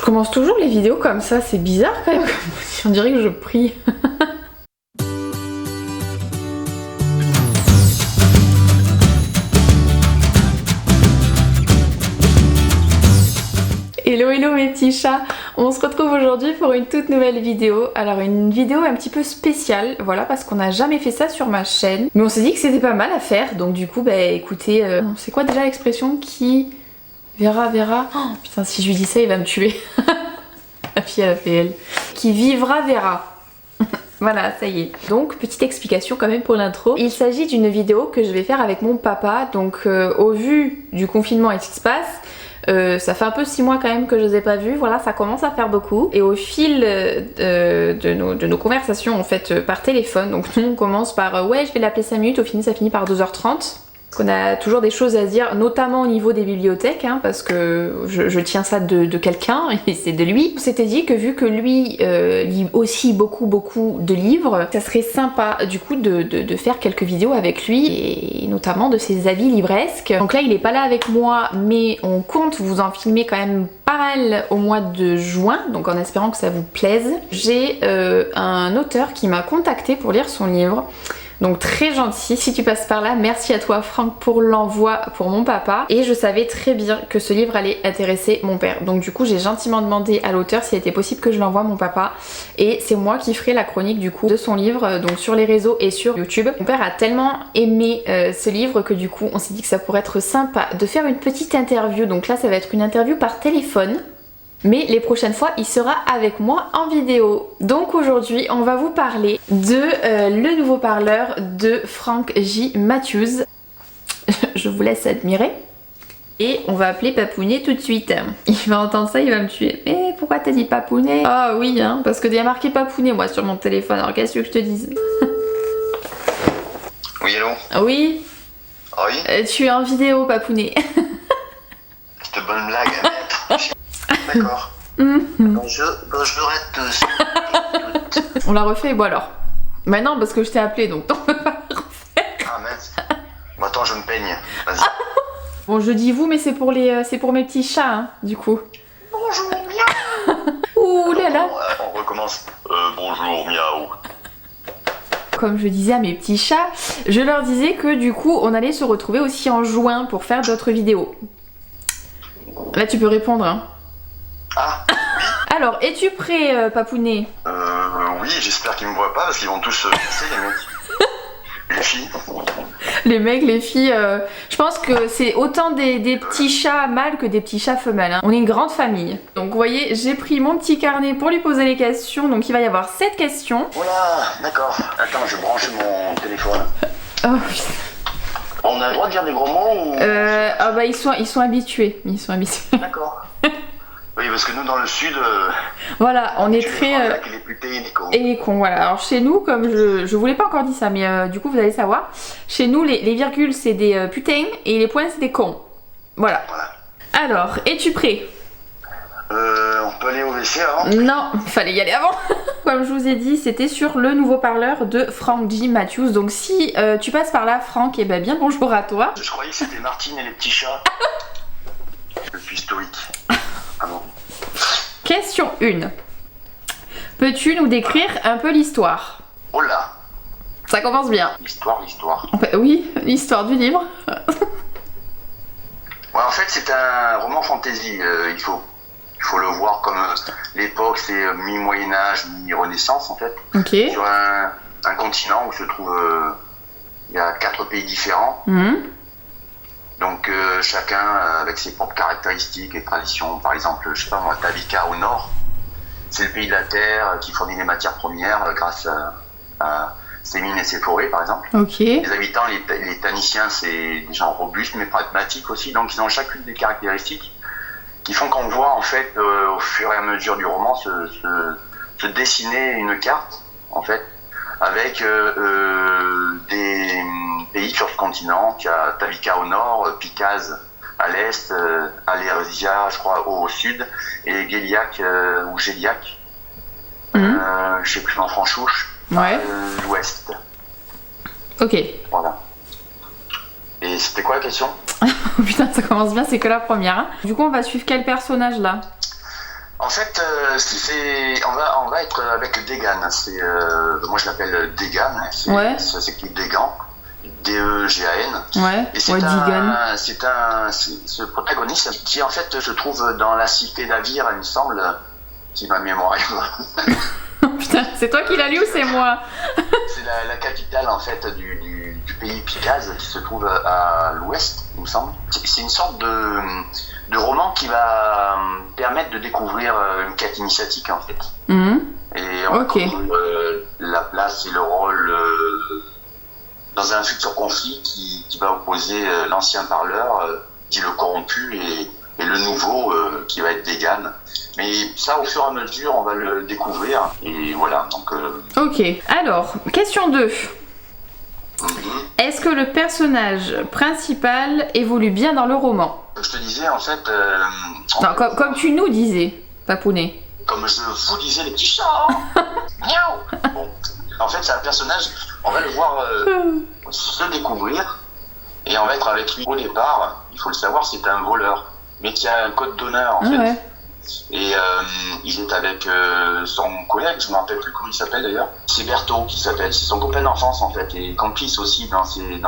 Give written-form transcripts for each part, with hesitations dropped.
commence toujours les vidéos comme ça, c'est bizarre quand même, on dirait que je prie. Hello hello mes petits chats, on se retrouve aujourd'hui pour une toute nouvelle vidéo. Alors une vidéo un petit peu spéciale, voilà, parce qu'on n'a jamais fait ça sur ma chaîne. Mais on s'est dit que c'était pas mal à faire, donc du coup bah écoutez, c'est quoi déjà l'expression qui verra verra? Oh putain, si je lui dis ça il va me tuer. La fille elle a fait elle. Qui vivra verra. Voilà, ça y est. Donc, petite explication quand même pour l'intro. Il s'agit d'une vidéo que je vais faire avec mon papa. Donc, au vu du confinement et ce qui se passe, ça fait un peu 6 mois quand même que je les ai pas vus. Voilà, ça commence à faire beaucoup. Et au fil de nos conversations en fait par téléphone, donc nous on commence par ouais, je vais l'appeler 5 minutes. Au final, ça finit par 2h30. On a toujours des choses à dire, notamment au niveau des bibliothèques, hein, parce que je tiens ça de quelqu'un et c'est de lui. On s'était dit que vu que lui lit aussi beaucoup de livres, ça serait sympa du coup de faire quelques vidéos avec lui et notamment de ses avis livresques. Donc là il est pas là avec moi, mais on compte vous en filmer quand même pas mal au mois de juin, donc en espérant que ça vous plaise. J'ai un auteur qui m'a contacté pour lire son livre. Donc très gentil, si tu passes par là, merci à toi Franck pour l'envoi pour mon papa. Et je savais très bien que ce livre allait intéresser mon père. Donc du coup j'ai gentiment demandé à l'auteur s'il était possible que je l'envoie à mon papa. Et c'est moi qui ferai la chronique du coup de son livre, donc sur les réseaux et sur YouTube. Mon père a tellement aimé ce livre que du coup on s'est dit que ça pourrait être sympa de faire une petite interview. Donc là ça va être une interview par téléphone. Mais les prochaines fois, il sera avec moi en vidéo. Donc aujourd'hui, on va vous parler de le nouveau parleur de Frank J. Matthews. Je vous laisse admirer. Et on va appeler Papounet tout de suite. Il va entendre ça, il va me tuer. Mais pourquoi t'as dit Papounet? Ah oui, hein, parce que il y a marqué Papounet moi sur mon téléphone. Alors qu'est-ce que je te dise? Oui, allô? Oui. Oui. Tu es en vidéo, Papounet. Cette bonne blague à mettre. D'accord. Bonjour à tous. On l'a refait, bon alors. Bah non, parce que je t'ai appelé, donc on peut pas le refaire. Ah mince. Bon attends, je me peigne. Vas-y. Bon, je dis vous, mais c'est pour mes petits chats, hein, du coup. Bonjour, miaou. Ouh là là. On recommence. Bonjour, miaou. Comme je disais à mes petits chats, je leur disais que du coup, on allait se retrouver aussi en juin pour faire d'autres vidéos. Là, tu peux répondre, hein. Ah, oui. Alors, es-tu prêt, Papounet? Oui, j'espère qu'ils me voient pas parce qu'ils vont tous se casser, les mecs. Les filles. Les mecs, les filles, je pense que c'est autant des petits chats mâles que des petits chats femelles, hein. On est une grande famille. Donc vous voyez, j'ai pris mon petit carnet pour lui poser les questions. Donc il va y avoir 7 questions. Voilà, d'accord. Attends, je branche mon téléphone. Oh putain. On a le droit de dire des gros mots ou... Ah bah ils sont habitués. Ils sont habitués. D'accord. Oui, parce que nous, dans le sud... Voilà, on est très... Avec les putés et les cons. Et les cons, voilà. Alors chez nous, comme je vous l'ai pas encore dit ça, mais du coup vous allez savoir. Chez nous, les virgules c'est des putains et les points c'est des cons. Voilà. Alors, es-tu prêt? On peut aller au WC avant? Non, fallait y aller avant. Comme je vous ai dit, c'était sur le nouveau parleur de Frank J. Matthews. Donc si tu passes par là, Franck, et ben bien bonjour à toi. Je croyais que c'était Martine et les petits chats. Je suis stoïque. Ah bon. Question 1. Peux-tu nous décrire un peu l'histoire? Oh là. Ça commence bien. L'histoire. Oui, l'histoire du livre. Ouais, en fait, c'est un roman fantasy. Il faut le voir comme l'époque, c'est mi-Moyen-Âge, mi-Renaissance, en fait. Ok. Sur un continent où se trouve... il y a 4 pays différents. Donc chacun avec ses propres caractéristiques et traditions. Par exemple, je sais pas moi, Tavika au nord, c'est le pays de la terre qui fournit les matières premières grâce à ses mines et ses forêts par exemple. Ok. Les habitants, les Taniciens, c'est des gens robustes mais pragmatiques aussi, donc ils ont chacune des caractéristiques qui font qu'on voit en fait au fur et à mesure du roman se dessiner une carte en fait avec des pays sur ce continent. Il y a Tavika au nord, Pikaz à l'est, Alésia, je crois, au sud, et Géliac ou Géliac, je sais plus, en Franchouche, ouais. À l'ouest. Ok. Voilà. Et c'était quoi la question? Oh putain, ça commence bien, c'est que la première. Hein. Du coup, on va suivre quel personnage là? En fait, on va être avec Degan. Moi, je l'appelle Degan. Ouais. Ça s'écrit Degan. D-E-G-A-N. Ouais. Et Degan. ce protagoniste qui en fait se trouve dans la cité d'Avir, il me semble, si ma mémoire est bonne. Putain, c'est toi qui l'as lu ou c'est moi? C'est la capitale en fait du pays Picase qui se trouve à l'ouest, il me semble. C'est une sorte de roman qui va permettre de découvrir une quête initiatique en fait. Et on va découvrir la place et le rôle dans un futur conflit qui va opposer l'ancien parleur, dit le corrompu, et le nouveau qui va être Degan. Mais ça, au fur et à mesure, on va le découvrir. Et voilà, donc... Ok. Alors, question 2. Est-ce que le personnage principal évolue bien dans le roman? Je te disais, en fait... comme tu nous disais, Papounet. Comme je vous disais, les petits chats. Miaou. Bon. En fait, c'est un personnage, on va le voir se découvrir. Et on va être avec lui au départ. Il faut le savoir, c'est un voleur. Mais qui a un code d'honneur, en fait. Ouais. Et il est avec son collègue, je ne me rappelle plus comment il s'appelle d'ailleurs. C'est Berthaud qui s'appelle, c'est son copain d'enfance en fait, et complice aussi dans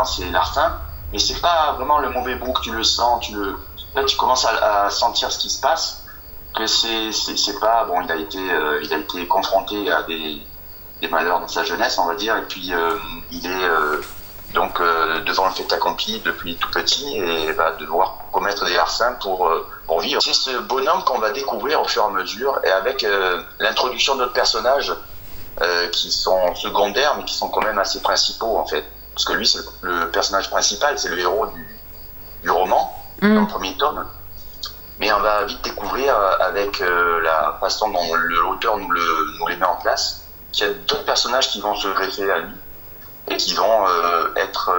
ses larcins. Mais c'est pas vraiment le mauvais bouc, tu le sens, là tu commences à sentir ce qui se passe. Que c'est pas bon, il a été confronté à des malheurs dans sa jeunesse, on va dire, et puis il est donc devant le fait accompli depuis tout petit et va devoir commettre des larcins pour vivre. C'est ce bonhomme qu'on va découvrir au fur et à mesure, et avec l'introduction d'autres personnages qui sont secondaires mais qui sont quand même assez principaux en fait. Parce que lui, c'est le personnage principal, c'est le héros du roman, dans le premier tome. Mais on va vite découvrir avec la façon dont l'auteur nous les met en place, qu'il y a d'autres personnages qui vont se greffer à lui et qui vont être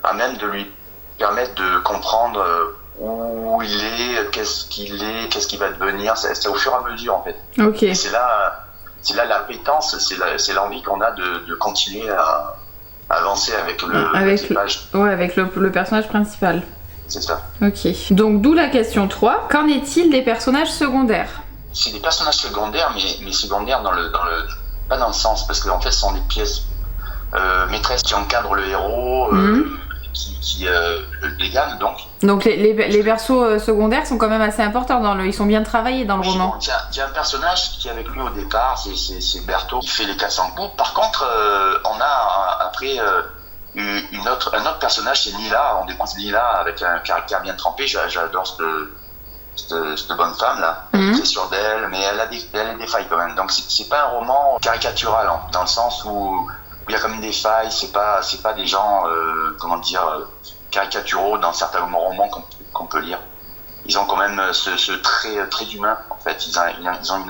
à même de lui permettre de comprendre où il est, qu'est-ce qu'il va devenir. C'est au fur et à mesure en fait. Okay. Et c'est là l'appétence, c'est l'envie qu'on a de continuer à avancer avec le personnage principal. C'est ça. Ok. Donc d'où la question 3. Qu'en est-il des personnages secondaires? C'est des personnages secondaires, mais secondaires pas dans le sens, parce qu'en fait ce sont des pièces maîtresses qui encadrent le héros, qui les gagnent donc. Donc les persos secondaires sont quand même assez importants ils sont bien travaillés dans le roman. Il y a un personnage qui est avec lui au départ, c'est Berthaud, qui fait les 400 coups. Par contre, on a après un autre personnage, c'est Nila. On découvre Nila avec un caractère bien trempé. J'adore cette bonne femme là. Elle est très sûre d'elle, mais elle a des failles quand même. Donc c'est pas un roman caricatural dans le sens où il y a quand même des failles. C'est pas des gens caricaturaux dans certains romans qu'on peut lire. Ils ont quand même ce trait très humain en fait. Ils ont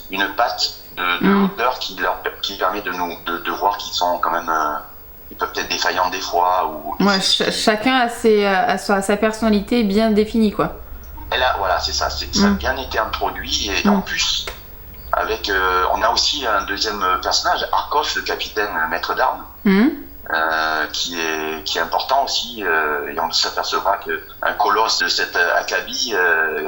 une patte de l'auteur qui permet de voir qu'ils sont quand même ils peuvent être défaillants des fois chacun a sa personnalité bien définie quoi. Et là voilà, c'est ça, ça a bien été introduit, et en plus avec on a aussi un deuxième personnage, Arcos, le capitaine, le maître d'armes, qui est important aussi, et on s'apercevra qu'un colosse de cette acabit,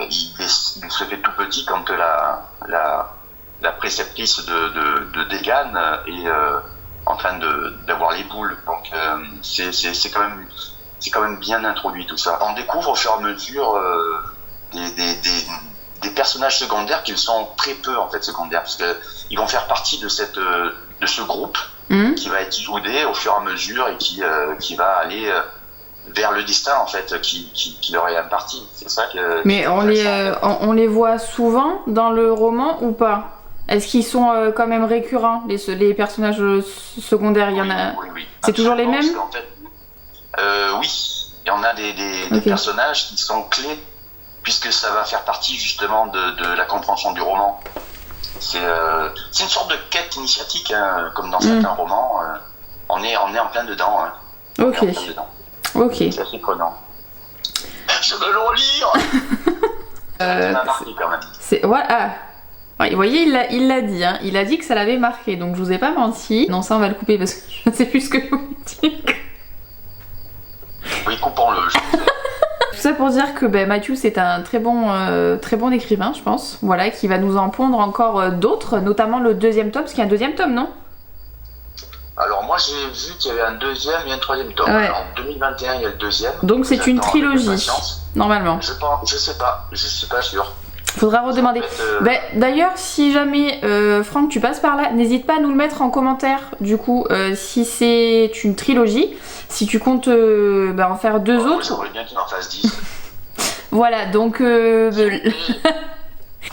il se fait tout petit quand la préceptrice de Degan est en train d'avoir les boules. Donc c'est quand même bien introduit tout ça. On découvre au fur et à mesure des personnages secondaires qui sont très peu en fait secondaires, parce que ils vont faire partie de ce groupe qui va être soudé au fur et à mesure et qui va aller vers le destin en fait qui leur est imparti. C'est ça que. Mais on les voit souvent dans le roman ou pas? Est-ce qu'ils sont quand même récurrents, les personnages secondaires? Il y en a. Oui. C'est toujours les mêmes? En fait, oui, il y en a des personnages qui sont clés, puisque ça va faire partie justement de la compréhension du roman. C'est une sorte de quête initiatique, hein, comme dans certains romans. On est en plein dedans. Hein. Ok. Ok. C'est assez prenant. Je veux le relire. Ça m'a marqué quand même. Voilà. Ouais, vous voyez, il l'a dit, hein. Il a dit que ça l'avait marqué, donc je vous ai pas menti. Non, ça on va le couper parce que je ne sais plus ce que vous dites. Oui, coupons-le. Tout ça pour dire que Matthew c'est un très bon écrivain, je pense. Voilà, qui va nous en pondre encore d'autres, notamment le deuxième tome, parce qu'il y a un deuxième tome, non? Alors moi j'ai vu qu'il y avait un deuxième et un troisième tome. Ouais. En 2021 il y a le deuxième. Donc c'est une trilogie, normalement. Je sais pas, je suis pas sûr. Faudra redemander. En fait, D'ailleurs, si jamais Franck tu passes par là, n'hésite pas à nous le mettre en commentaire. Du coup, si c'est une trilogie, si tu comptes en faire deux autres. J'aimerais bien qu'il en fasse 10. Voilà, donc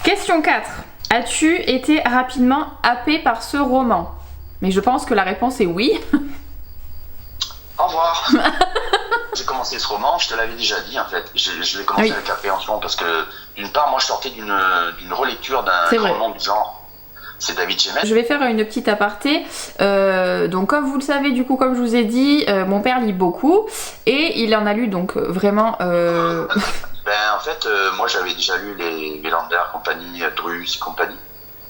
question 4. As-tu été rapidement happé par ce roman? Mais je pense que la réponse est oui. Au revoir. J'ai commencé ce roman, je te l'avais déjà dit en fait. Je l'ai commencé avec appréhension parce que d'une part, moi je sortais d'une relecture d'un roman du genre. C'est David Gemmell. Je vais faire une petite aparté. Donc comme vous le savez, du coup, comme je vous ai dit, mon père lit beaucoup et il en a lu donc vraiment. En fait, moi j'avais déjà lu les Vélander, compagnie, Drus et compagnie.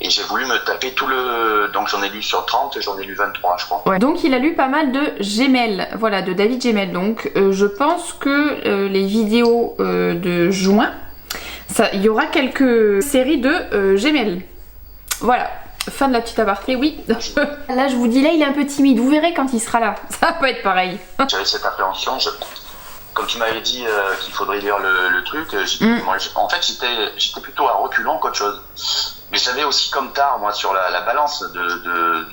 Et j'ai voulu me taper tout le... Donc j'en ai lu sur 30, j'en ai lu 23 je crois. Ouais. Donc il a lu pas mal de Gemmell, voilà, de David Gemmell. Donc je pense que les vidéos de juin, il y aura quelques séries de Gemmell. Voilà, fin de la petite aparté, oui. Là je vous dis, là il est un peu timide, vous verrez quand il sera là, ça va pas être pareil. J'avais cette appréhension, comme tu m'avais dit qu'il faudrait lire le truc, moi, en fait j'étais plutôt à reculons qu'autre chose. Mais j'avais aussi comme tard, moi, sur la balance de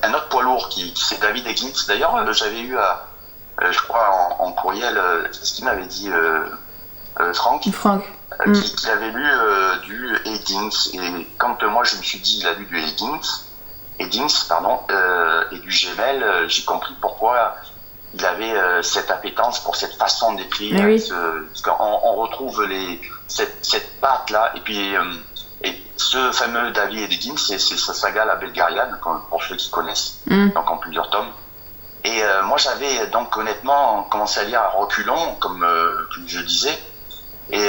un autre poids lourd qui c'est David Eggins. D'ailleurs, j'avais eu, je crois, en courriel, c'est ce qu'il m'avait dit Franck. Qui avait lu du Eggins. Et quand moi, je me suis dit, il a lu du Eggins, et du Gemmell, j'ai compris pourquoi il avait cette appétence pour cette façon d'écrire. Oui. Parce qu'on retrouve cette patte-là, et puis... Et ce fameux David Eggins, c'est sa saga La Belgariad, pour ceux qui connaissent, donc en plusieurs tomes. Et moi, j'avais donc honnêtement commencé à lire à reculons, comme je disais. Et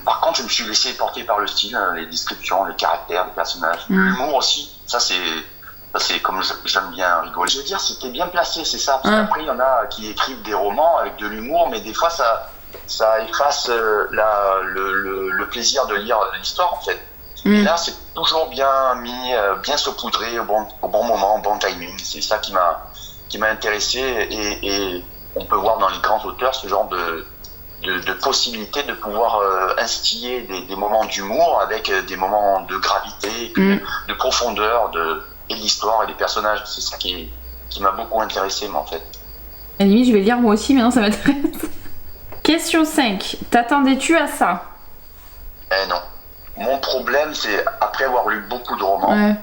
par contre, je me suis laissé porter par le style, les descriptions, les caractères, les personnages, l'humour aussi. Ça, c'est comme j'aime bien rigoler. Je veux dire, c'était bien placé, c'est ça. Parce qu'après, il y en a qui écrivent des romans avec de l'humour, mais des fois, ça efface le plaisir de lire l'histoire, en fait. Et là, c'est toujours bien mis, bien saupoudré au bon moment, au bon timing. C'est ça qui m'a intéressé. Et on peut voir dans les grands auteurs ce genre de possibilité de pouvoir instiller des moments d'humour avec des moments de gravité, de profondeur, et de l'histoire et des personnages. C'est ça qui m'a beaucoup intéressé, moi, en fait. À la limite, je vais lire moi aussi, mais non, ça m'intéresse. Question 5. T'attendais-tu à ça? Non. Mon problème, c'est après avoir lu beaucoup de romans,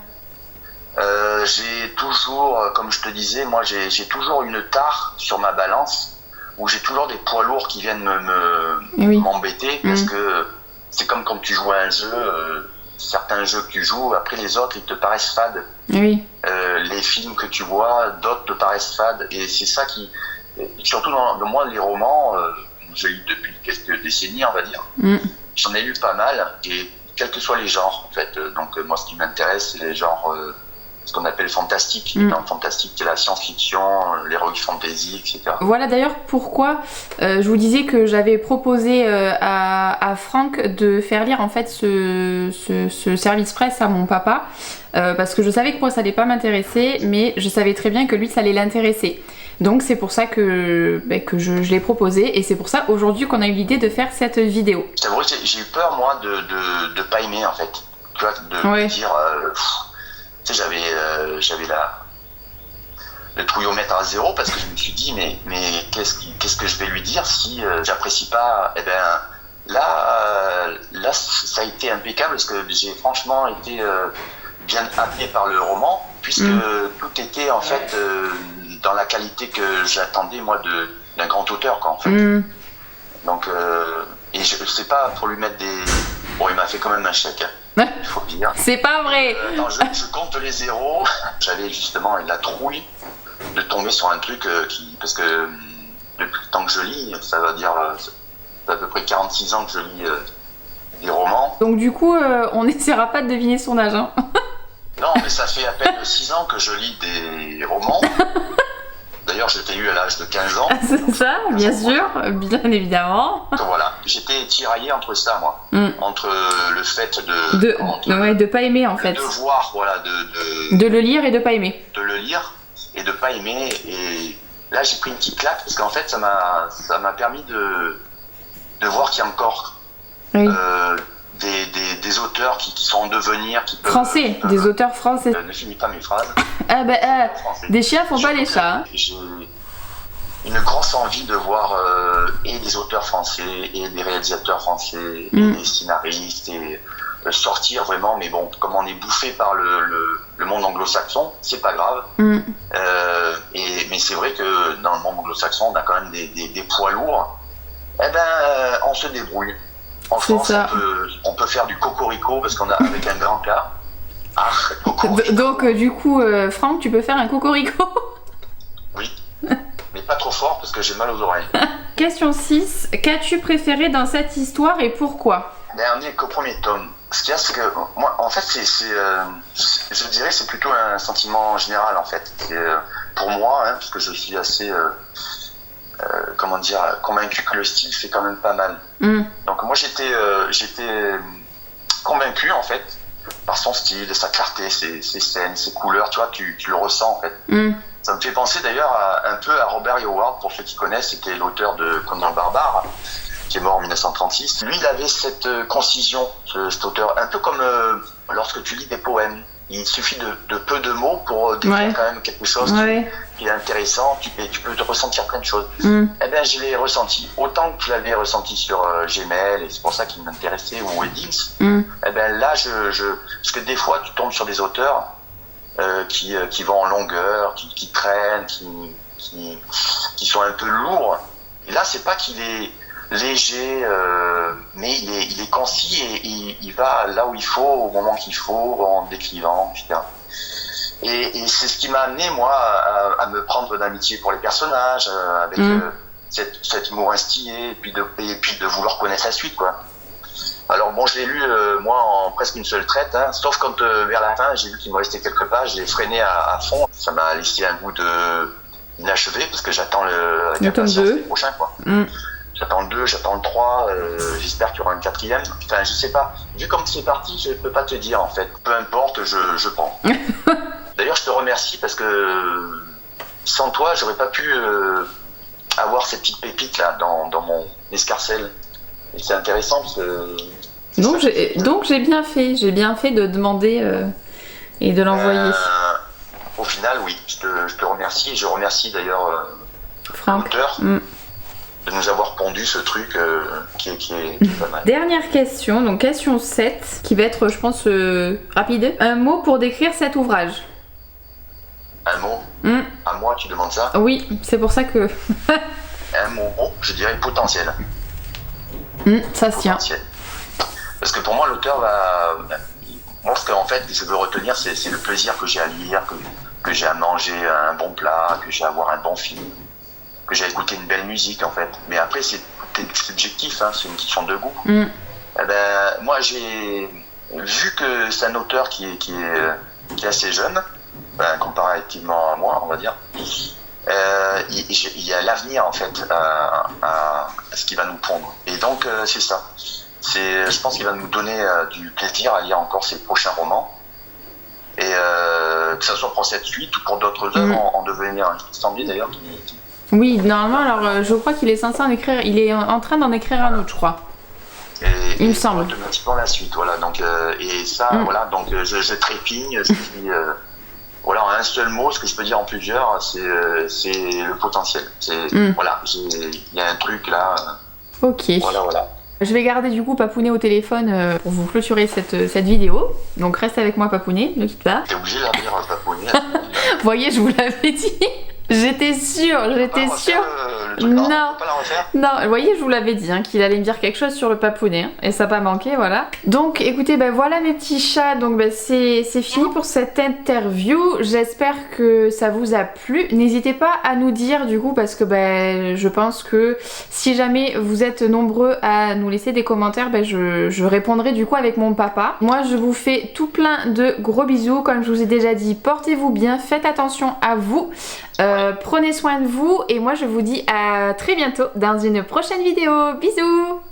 j'ai toujours, comme je te disais, moi j'ai toujours une tare sur ma balance où j'ai toujours des poids lourds qui viennent m'embêter parce que c'est comme quand tu joues à un jeu, certains jeux que tu joues, après les autres ils te paraissent fades. Les films que tu vois, d'autres te paraissent fades et c'est ça qui, surtout dans moi les romans, je lis depuis quelques décennies on va dire, j'en ai lu pas mal et quels que soient les genres, en fait. Donc, moi, ce qui m'intéresse, c'est les genres, ce qu'on appelle fantastique. Dans le fantastique, c'est la science-fiction, l'heroic fantasy, etc. Voilà d'ailleurs pourquoi je vous disais que j'avais proposé à Franck de faire lire, en fait, ce service presse à mon papa. Parce que je savais que moi, ça allait pas m'intéresser, mais je savais très bien que lui, ça allait l'intéresser. Donc c'est pour ça que je l'ai proposé et c'est pour ça aujourd'hui qu'on a eu l'idée de faire cette vidéo. Je t'avoue, j'ai eu peur moi de pas aimer en fait. Tu vois, de me dire, tu sais, j'avais le trouillomètre à zéro parce que je me suis dit mais qu'est-ce que je vais lui dire si j'apprécie pas. Eh ben là ça a été impeccable parce que j'ai franchement été bien happé par le roman puisque tout était en fait dans la qualité que j'attendais moi d'un grand auteur quoi en fait. Donc et je sais pas pour lui mettre des bon il m'a fait quand même un chèque il faut dire. C'est pas vrai. Non, je compte les zéros. J'avais justement la trouille de tomber sur un truc parce que depuis le temps que je lis ça va dire à peu près 46 ans que je lis des romans. Donc du coup on n'essaiera pas de deviner son âge hein. Non mais ça fait à peine 6 ans que je lis des romans. D'ailleurs, je t'ai eu à l'âge de 15 ans. C'est ça, bien sûr, bien évidemment. Donc, voilà, j'étais tiraillé entre ça, moi. Entre le fait de pas aimer, en fait. De voir, voilà, de le lire et de pas aimer. De le lire et de pas aimer. Et là, j'ai pris une petite claque, parce qu'en fait, ça m'a permis de voir qu'il y a encore des auteurs qui sont en devenir, qui peuvent, français, des auteurs français. Ne finis pas mes phrases. Des chiens font pas les chats. Hein. J'ai une grosse envie de voir et des auteurs français et des réalisateurs français et des scénaristes et sortir vraiment. Mais bon, comme on est bouffé par le monde anglo-saxon, c'est pas grave. Mais c'est vrai que dans le monde anglo-saxon, on a quand même des poids lourds. Eh ben, on se débrouille. En France, on peut faire du cocorico parce qu'on a avec un grand K. Donc, du coup, Franck, tu peux faire un cocorico? Oui, mais pas trop fort parce que j'ai mal aux oreilles. Question 6. Qu'as-tu préféré dans cette histoire et pourquoi? On est qu'au premier tome. Ce qu'il y a, c'est que moi, en fait, je dirais que c'est plutôt un sentiment général, en fait. Pour moi, hein, parce que je suis assez... convaincu que le style fait quand même pas mal. Donc moi j'étais convaincu en fait par son style, sa clarté, ses scènes, ses couleurs, tu vois, tu le ressens en fait. Ça me fait penser d'ailleurs un peu à Robert Howard, pour ceux qui connaissent, c'était l'auteur de Conan le Barbare, qui est mort en 1936. Lui il avait cette concision, cet auteur, un peu comme lorsque tu lis des poèmes. Il suffit de peu de mots pour décrire quand même quelque chose qui est intéressant, et tu peux te ressentir plein de choses. Eh bien, je l'ai ressenti. Autant que je l'avais ressenti sur Gmail, et c'est pour ça qu'il m'intéressait, ou Weddings. Eh bien là, parce que des fois, tu tombes sur des auteurs qui vont en longueur, qui traînent, qui sont un peu lourds. Et là, c'est pas qu'il est léger, mais il est concis et il va là où il faut, au moment qu'il faut, en décrivant, etc. Et c'est ce qui m'a amené, moi, à me prendre d'amitié pour les personnages, avec cet humour instillé, et puis de vouloir connaître la suite, quoi. Alors bon, je l'ai lu, moi, en presque une seule traite, hein, sauf quand, vers la fin, j'ai vu qu'il me restait quelques pages, j'ai freiné à fond. Ça m'a laissé un goût inachevé, parce que j'attends le tome 2 prochain, quoi. J'attends le 2, j'attends le 3, j'espère qu'il y aura un 4e. Enfin, je sais pas. Vu comme c'est parti, je peux pas te dire, en fait. Peu importe, je prends. D'ailleurs, je te remercie parce que sans toi, j'aurais pas pu avoir cette petite pépite là dans mon escarcelle. Et c'est intéressant parce que... Donc j'ai bien fait de demander et de l'envoyer. Au final, oui, je te remercie. Et je remercie d'ailleurs l'auteur de nous avoir pondu ce truc qui est pas mal. Dernière question, donc question 7, qui va être, je pense, rapide. Un mot pour décrire cet ouvrage. Un mot À moi, tu demandes ça? Oui, c'est pour ça que... Un mot, je dirais potentiel. Ça se tient. Parce que pour moi, l'auteur va... Moi, ce qu'en fait, je veux retenir, c'est le plaisir que j'ai à lire, que j'ai à manger un bon plat, que j'ai à voir un bon film, que j'ai à écouter une belle musique, en fait. Mais après, c'est subjectif, hein, c'est une question de goût. Eh ben, moi, j'ai vu que c'est un auteur qui est assez jeune, comparativement à moi, on va dire. Il y a l'avenir, en fait, à ce qui va nous pondre. Et donc, c'est ça. Je pense qu'il va nous donner du plaisir à lire encore ses prochains romans. Et que ce soit pour cette suite ou pour d'autres œuvres en devenir. Il semblait d'ailleurs qu'il... Oui, normalement, alors je crois qu'il est censé en écrire, il est en train d'en écrire un autre, je crois. Il me semble. Un petit peu la suite, voilà. Donc, et ça, voilà, donc je trépigne, je suis... voilà, en un seul mot, ce que je peux dire en plusieurs, c'est le potentiel. Voilà, il y a un truc là. Ok. Voilà. Je vais garder du coup Papounet au téléphone pour vous clôturer cette vidéo. Donc reste avec moi Papounet, ne quitte pas. T'es obligé de dire Papounet. Vous voyez, je vous l'avais dit. J'étais sûre. Non, vous voyez, je vous l'avais dit qu'il allait me dire quelque chose sur le Papounet et ça n'a pas manqué, voilà. Donc écoutez, voilà mes petits chats, donc c'est fini pour cette interview. J'espère que ça vous a plu. N'hésitez pas à nous dire du coup, parce que je pense que si jamais vous êtes nombreux à nous laisser des commentaires, je répondrai du coup avec mon papa. Moi je vous fais tout plein de gros bisous, comme je vous ai déjà dit, portez-vous bien, faites attention à vous. Prenez soin de vous et moi je vous dis à très bientôt dans une prochaine vidéo. Bisous.